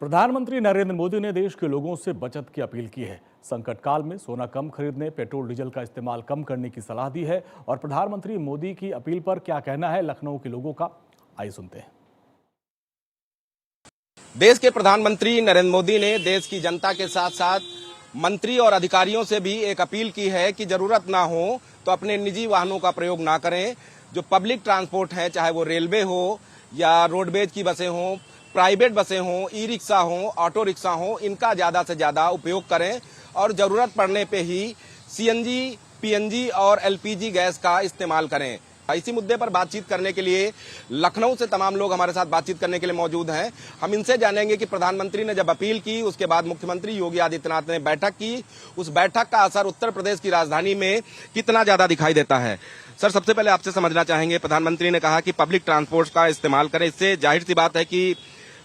प्रधानमंत्री नरेंद्र मोदी ने देश के लोगों से बचत की अपील की है। संकट काल में सोना कम खरीदने, पेट्रोल डीजल का इस्तेमाल कम करने की सलाह दी है। और प्रधानमंत्री मोदी की अपील पर क्या कहना है लखनऊ के लोगों का, आइए सुनते हैं। देश के प्रधानमंत्री नरेंद्र मोदी ने देश की जनता के साथ साथ मंत्री और अधिकारियों से भी एक अपील की है कि जरूरत ना हो तो अपने निजी वाहनों का प्रयोग ना करें। जो पब्लिक ट्रांसपोर्ट है, चाहे वो रेलवे हो या रोडवेज की बसें हों, प्राइवेट बसें हों, ई रिक्शा हों, ऑटो रिक्शा हों, इनका ज्यादा से ज्यादा उपयोग करें और जरूरत पड़ने पे ही सीएनजी, पीएनजी और एलपीजी गैस का इस्तेमाल करें। इसी मुद्दे पर बातचीत करने के लिए लखनऊ से तमाम लोग हमारे साथ बातचीत करने के लिए मौजूद हैं। हम इनसे जानेंगे कि प्रधानमंत्री ने जब अपील की, उसके बाद मुख्यमंत्री योगी आदित्यनाथ ने बैठक की, उस बैठक का असर उत्तर प्रदेश की राजधानी में कितना ज्यादा दिखाई देता है। सर, सबसे पहले आपसे समझना चाहेंगे, प्रधानमंत्री ने कहा कि पब्लिक ट्रांसपोर्ट का इस्तेमाल करें। इससे जाहिर सी बात है कि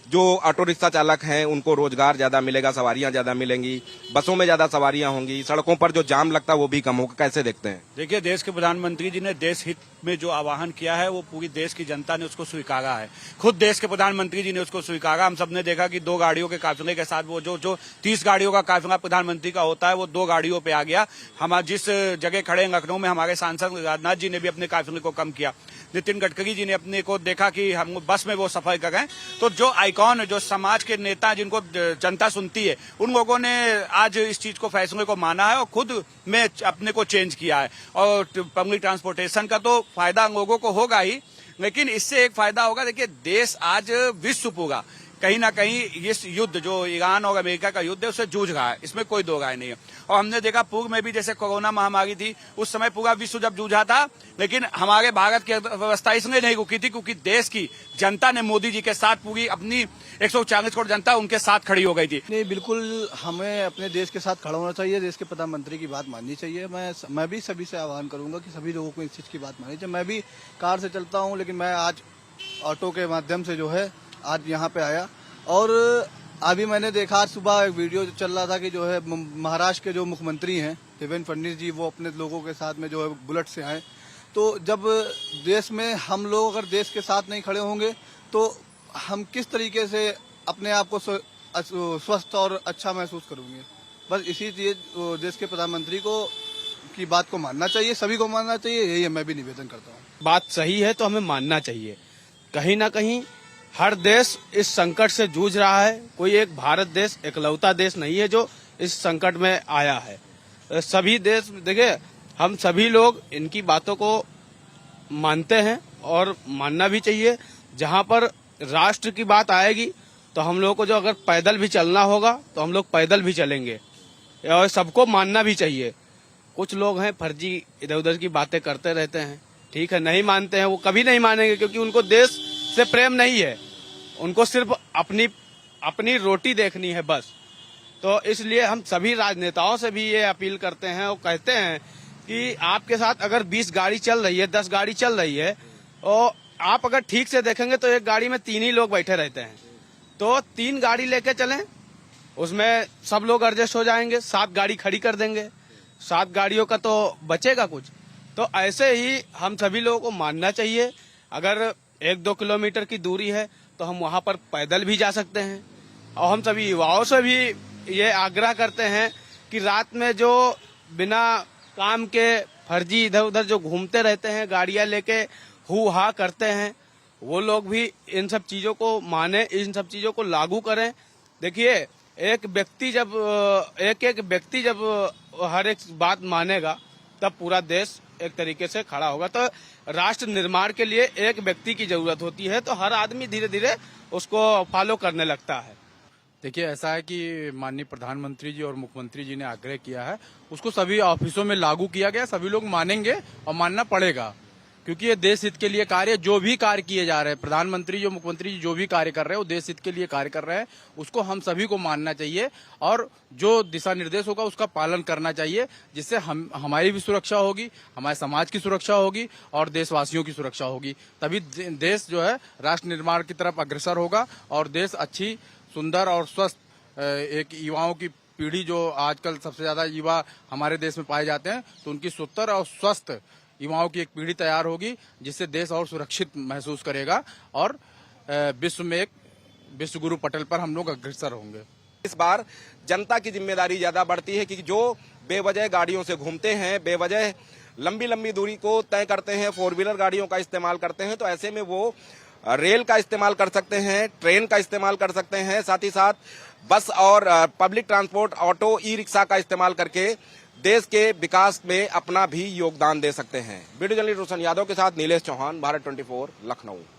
जो ऑटो रिक्शा चालक हैं उनको रोजगार ज्यादा मिलेगा, सवारियां ज्यादा मिलेंगी, बसों में ज्यादा सवारियां होंगी, सड़कों पर जो जाम लगता है वो भी कम होगा। कैसे देखते हैं? देखिए, देश के प्रधानमंत्री जी ने देश हित में जो आह्वान किया है वो पूरी देश की जनता ने उसको स्वीकारा है। खुद देश के प्रधानमंत्री जी ने उसको स्वीकारा। हम सबने देखा कि 2 गाड़ियों के काफिले के साथ वो जो 30 गाड़ियों का काफिला प्रधानमंत्री का होता है वो 2 गाड़ियों पे आ गया। हम जिस जगह खड़े हैं लखनऊ में, हमारे सांसद राजनाथ जी ने भी अपने काफिले को कम किया। नितिन गडकरी जी ने अपने को देखा कि हम बस में वो सफर कर रहे हैं। तो जो आइकॉन, जो समाज के नेता जिनको जनता सुनती है, उन लोगों ने आज इस चीज को, फैसले को माना है और खुद में अपने को चेंज किया है। और पब्लिक ट्रांसपोर्टेशन का तो फायदा लोगों को होगा ही, लेकिन इससे एक फायदा होगा। देखिए, देश आज विश्व पूरा कहीं ना कहीं इस युद्ध, जो ईरान और अमेरिका का युद्ध है, उससे जूझ रहा है। इसमें कोई दो राय नहीं है। और हमने देखा पूर्व में भी, जैसे कोरोना महामारी थी, उस समय पूरा विश्व जब जूझा था, लेकिन हमारे भारत की अर्थव्यवस्था इसलिए नहीं रुकी थी क्योंकि देश की जनता ने मोदी जी के साथ, पूरी अपनी 140 करोड़ जनता उनके साथ खड़ी हो गई थी। नहीं, बिल्कुल हमें अपने देश के साथ खड़ा होना चाहिए। देश के प्रधानमंत्री की बात माननी चाहिए। मैं भी सभी से आह्वान करूंगा कि सभी लोगों को इस चीज की बात माननी चाहिए। मैं भी कार से चलता हूं, लेकिन मैं आज ऑटो के माध्यम से जो है आज यहाँ पे आया। और अभी मैंने देखा, आज सुबह एक वीडियो चल रहा था कि जो है महाराष्ट्र के जो मुख्यमंत्री हैं देवेंद्र फडणवीस जी, वो अपने लोगों के साथ में जो है बुलेट से आए। तो जब देश में हम लोग अगर देश के साथ नहीं खड़े होंगे तो हम किस तरीके से अपने आप को स्वस्थ और अच्छा महसूस करेंगे। बस इसी लिए देश के प्रधानमंत्री को की बात को मानना चाहिए, सभी को मानना चाहिए। यही मैं भी निवेदन करता हूँ। बात सही है तो हमें मानना चाहिए। कहीं ना कहीं हर देश इस संकट से जूझ रहा है। कोई एक भारत देश इकलौता देश नहीं है जो इस संकट में आया है। सभी देश, देखिए, हम सभी लोग इनकी बातों को मानते हैं और मानना भी चाहिए। जहां पर राष्ट्र की बात आएगी तो हम लोगों को जो अगर पैदल भी चलना होगा तो हम लोग पैदल भी चलेंगे, और सबको मानना भी चाहिए। कुछ लोग हैं फर्जी, इधर उधर की बातें करते रहते हैं। ठीक है, नहीं मानते हैं, वो कभी नहीं मानेंगे क्योंकि उनको देश से प्रेम नहीं है। उनको सिर्फ अपनी रोटी देखनी है बस। तो इसलिए हम सभी राजनेताओं से भी ये अपील करते हैं और कहते हैं कि आपके साथ अगर 20 गाड़ी चल रही है, 10 गाड़ी चल रही है, और आप अगर ठीक से देखेंगे तो एक गाड़ी में 3 ही लोग बैठे रहते हैं। तो 3 गाड़ी लेके चलें, उसमें सब लोग एडजस्ट हो जाएंगे। 7 गाड़ी खड़ी कर देंगे, 7 गाड़ियों का तो बचेगा कुछ। तो ऐसे ही हम सभी लोगों को मानना चाहिए। अगर 1-2 किलोमीटर की दूरी है तो हम वहां पर पैदल भी जा सकते हैं। और हम सभी युवाओं से भी ये आग्रह करते हैं कि रात में जो बिना काम के फर्जी इधर उधर जो घूमते रहते हैं, गाड़ियां लेके हु हा करते हैं, वो लोग भी इन सब चीजों को माने, इन सब चीजों को लागू करें। देखिए, एक व्यक्ति जब हर एक बात मानेगा तब पूरा देश एक तरीके से खड़ा होगा। तो राष्ट्र निर्माण के लिए एक व्यक्ति की जरूरत होती है, तो हर आदमी धीरे धीरे उसको फॉलो करने लगता है। देखिए, ऐसा है कि माननीय प्रधानमंत्री जी और मुख्यमंत्री जी ने आग्रह किया है, उसको सभी ऑफिसों में लागू किया गया। सभी लोग मानेंगे और मानना पड़ेगा, क्योंकि ये देश हित के लिए कार्य, जो भी कार्य किए जा रहे हैं, प्रधानमंत्री जो मुख्यमंत्री जी जो भी कार्य कर रहे हैं वो देश हित के लिए कार्य कर रहे हैं। उसको हम सभी को मानना चाहिए और जो दिशा निर्देश होगा उसका पालन करना चाहिए, जिससे हमारी भी सुरक्षा होगी, हमारे समाज की सुरक्षा होगी और देशवासियों की सुरक्षा होगी। तभी देश जो है राष्ट्र निर्माण की तरफ अग्रसर होगा और देश अच्छी, सुंदर और स्वस्थ एक युवाओं की पीढ़ी, जो आजकल सबसे ज्यादा युवा हमारे देश में पाए जाते हैं, तो उनकी सुंदर और स्वस्थ युवाओं की एक पीढ़ी तैयार होगी, जिससे देश और सुरक्षित महसूस करेगा और विश्व में एक विश्व गुरु पटल पर हम लोग अग्रसर होंगे। इस बार जनता की जिम्मेदारी ज्यादा बढ़ती है कि जो बेवजह गाड़ियों से घूमते हैं, बेवजह लंबी लंबी दूरी को तय करते हैं, 4 व्हीलर गाड़ियों का इस्तेमाल करते हैं, तो ऐसे में वो रेल का इस्तेमाल कर सकते हैं, ट्रेन का इस्तेमाल कर सकते हैं, साथ ही साथ बस और public transport, auto, e rickshaw का इस्तेमाल करके देश के विकास में अपना भी योगदान दे सकते हैं। वीडियो जर्नलिस्ट रोशन यादव के साथ नीलेश चौहान, भारत 24, लखनऊ।